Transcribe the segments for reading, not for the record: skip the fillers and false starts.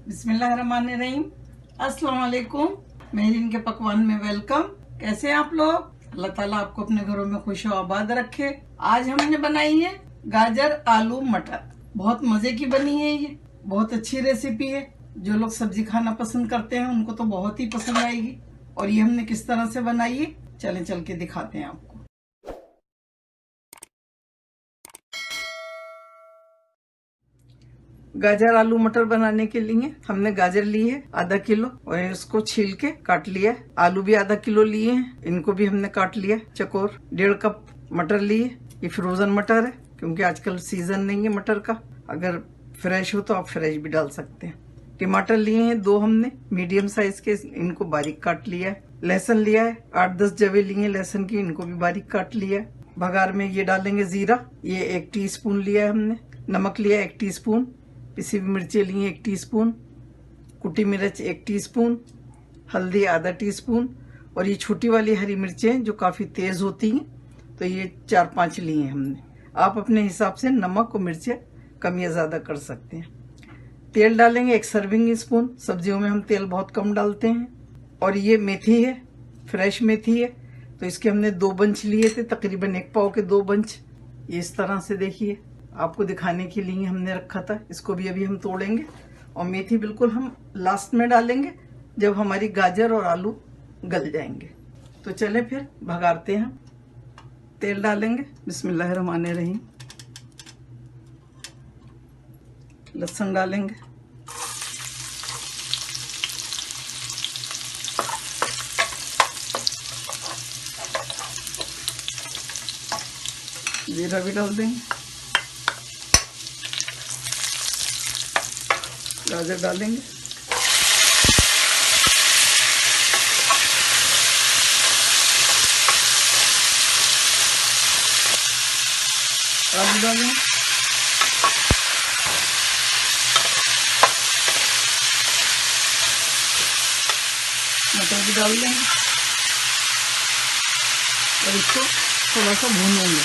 बिस्मिल्लाहिर्रहमानिर्रहीम। अस्सलाम वालेकुम। मेहरीन के पकवान में वेलकम। कैसे हैं आप लोग? अल्लाह ताला आपको अपने घरों में खुश और आबाद रखे। आज हमने बनाई है गाजर आलू मटर। बहुत मजे की बनी है। ये बहुत अच्छी रेसिपी है। जो लोग सब्जी खाना पसंद करते हैं उनको तो बहुत ही पसंद आएगी। और ये हमने किस तरह से बनाई है चलें चल के दिखाते हैं आपको। गाजर आलू मटर बनाने के लिए हमने गाजर ली है आधा किलो और इसको छील के काट लिया है। आलू भी आधा किलो लिए हैं, इनको भी हमने काट लिया चकोर। 1.5 कप मटर लिए। ये फ्रोजन मटर है क्योंकि आजकल सीजन नहीं है मटर का। अगर फ्रेश हो तो आप फ्रेश भी डाल सकते हैं। टमाटर लिए हैं 2 हमने मीडियम साइज के, इनको बारीक काट लिया है। लहसुन लिया है 8-10 जवे लिए लहसुन की, इनको भी बारीक काट लिया है। बघार में ये डालेंगे जीरा, ये 1 टीस्पून लिया है हमने। नमक लिया 1 टीस्पून। पिसी हुई मिर्चें लिए 1 टीस्पून। कुटी मिर्च 1 टीस्पून। हल्दी आधा टीस्पून। और ये छोटी वाली हरी मिर्चें जो काफी तेज होती हैं तो ये 4-5 लिए हैं हमने। आप अपने हिसाब से नमक और मिर्चें कम या ज्यादा कर सकते हैं। तेल डालेंगे 1 सर्विंग स्पून। सब्जियों में हम तेल बहुत कम डालते हैं। और ये मेथी है, फ्रेश मेथी है, तो इसके हमने 2 बंच लिए थे, तकरीबन 1 पाव के 2 बंच। ये इस तरह से देखिए, आपको दिखाने के लिए हमने रखा था। इसको भी अभी हम तोड़ेंगे। और मेथी बिल्कुल हम लास्ट में डालेंगे जब हमारी गाजर और आलू गल जाएंगे। तो चले फिर भगाते हैं। तेल डालेंगे। बिस्मिल्लाहिर्रहमानिर्रहीम। लहसुन डालेंगे। जीरा भी डाल देंगे। गाजर डालेंगे। आलू डालेंगे। मटर भी डाल देंगे और इसको थोड़ा सा भूनेंगे।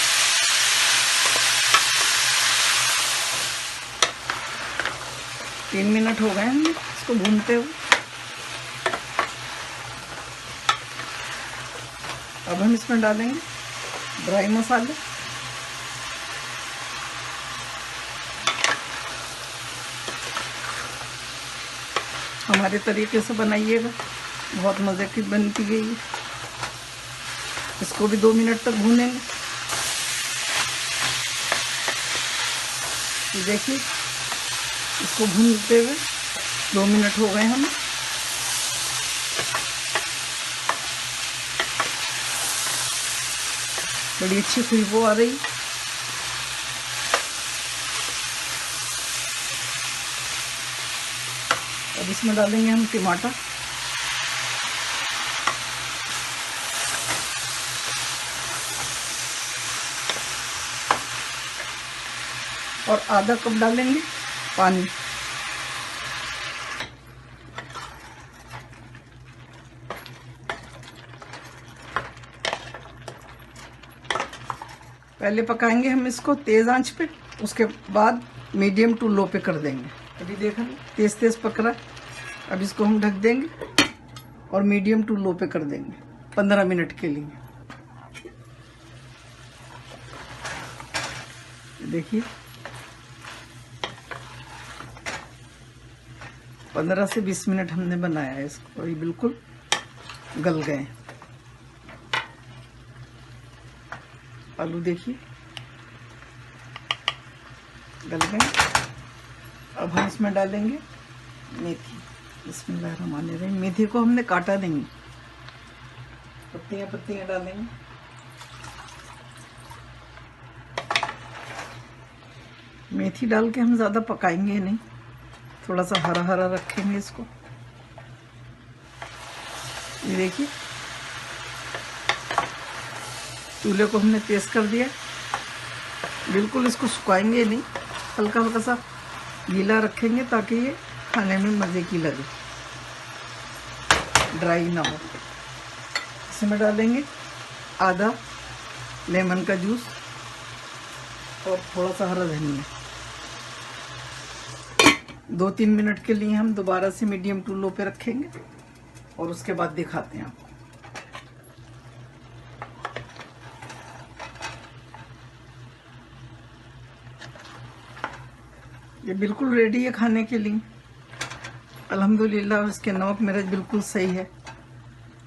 तीन मिनट हो गए हैं इसको भूनते हुए। अब हम इसमें डालेंगे ड्राई मसाले। हमारे तरीके से बनाइएगा, बहुत मजे की बनती है ये। इसको भी 2 मिनट तक भूनेंगे। देखिए इसको भूनते हुए 2 मिनट हो गए हमें। बड़ी अच्छी खुशबू आ रही। अब इसमें डालेंगे हम टमाटर। और आधा कप डालेंगे पानी। पहले पकाएंगे हम इसको तेज आंच पे, उसके बाद मीडियम टू लो पे कर देंगे। अभी देखा तेज तेज पक रहा है। अब इसको हम ढक देंगे और मीडियम टू लो पे कर देंगे 15 मिनट के लिए। देखिए 15 से 20 मिनट हमने बनाया है इसको, ये बिल्कुल गल गए। आलू देखिए गल गए। अब हम इसमें डालेंगे मेथी। बिस्मिल्लाहिर्रहमानिर्रहीम। मेथी को हमने काटा नहीं, पत्तियां पत्तियां डालेंगे। मेथी डाल के हम ज्यादा पकाएंगे नहीं, थोड़ा सा हरा हरा रखेंगे इसको। ये देखिए चूल्हे को हमने तेज कर दिया। बिल्कुल इसको सुखाएंगे नहीं, हल्का हल्का सा गीला रखेंगे ताकि ये खाने में मजे की लगे, ड्राई ना हो। इसमें डालेंगे आधा लेमन का जूस और थोड़ा सा हरा धनिया। 2-3 मिनट के लिए हम दोबारा से मीडियम टू लो पे रखेंगे और उसके बाद दिखाते हैं आपको। ये बिल्कुल रेडी है खाने के लिए अल्हम्दुलिल्लाह। इसके नमक मिर्च बिल्कुल सही है।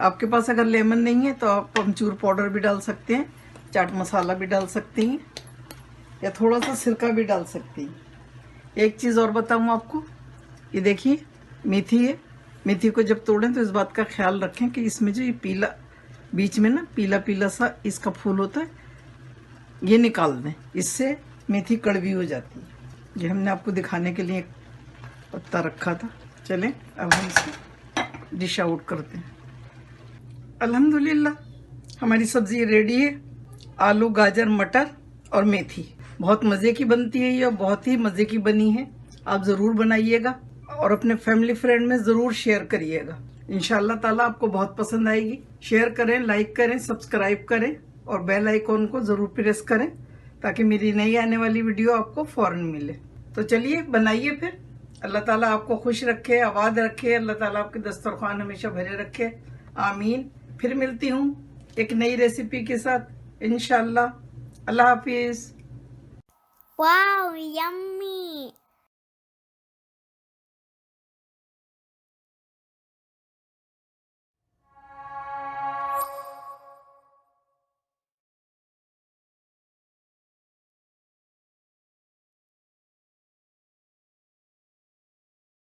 आपके पास अगर लेमन नहीं है तो आप अमचूर पाउडर भी डाल सकते हैं, चाट मसाला भी डाल सकती हैं या थोड़ा सा सिरका भी डाल सकती हैं। एक चीज़ और बताऊं आपको, ये देखिए मेथी है। मेथी को जब तोड़ें तो इस बात का ख्याल रखें कि इसमें जो ये पीला बीच में ना पीला पीला सा इसका फूल होता है, ये निकाल दें, इससे मेथी कड़वी हो जाती है। ये हमने आपको दिखाने के लिए एक पत्ता रखा था। चलें अब हम इसे डिश आउट करते हैं। अल्हम्दुलिल्लाह हमारी सब्जी रेडी है। आलू, गाजर, मटर और मेथी बहुत मज़े की बनती है ये, और बहुत ही मज़े की बनी है। आप ज़रूर बनाइएगा और अपने फैमिली फ्रेंड में ज़रूर शेयर करिएगा। इंशाअल्लाह ताला आपको बहुत पसंद आएगी। शेयर करें, लाइक करें, सब्सक्राइब करें और बेल आइकॉन को ज़रूर प्रेस करें ताकि मेरी नई आने वाली वीडियो आपको फौरन मिले। तो चलिए बनाइए फिर। अल्लाह ताला आपको खुश रखे, आबाद रखे। अल्लाह ताला आपके दस्तरखान हमेशा भरे रखे, आमीन। फिर मिलती हूँ एक नई रेसिपी के साथ इंशाअल्लाह। अल्लाह हाफिज। Wow, yummy!